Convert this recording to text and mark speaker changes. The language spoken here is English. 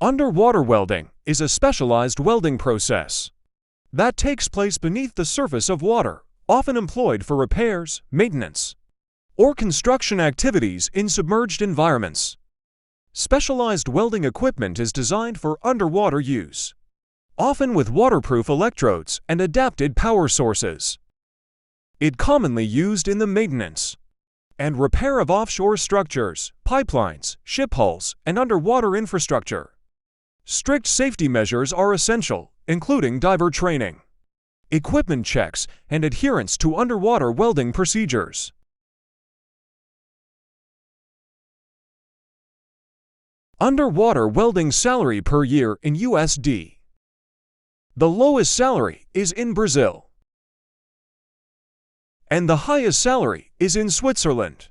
Speaker 1: Underwater welding is a specialized welding process that takes place beneath the surface of water, often employed for repairs, maintenance, or construction activities in submerged environments. Specialized welding equipment is designed for underwater use, often with waterproof electrodes and adapted power sources. It commonly used in the maintenance and repair of offshore structures, pipelines, ship hulls, and underwater infrastructure. Strict safety measures are essential, including diver training, equipment checks, and adherence to underwater welding procedures. Underwater welding salary per year in USD. The lowest salary is in Brazil, and the highest salary is in Switzerland.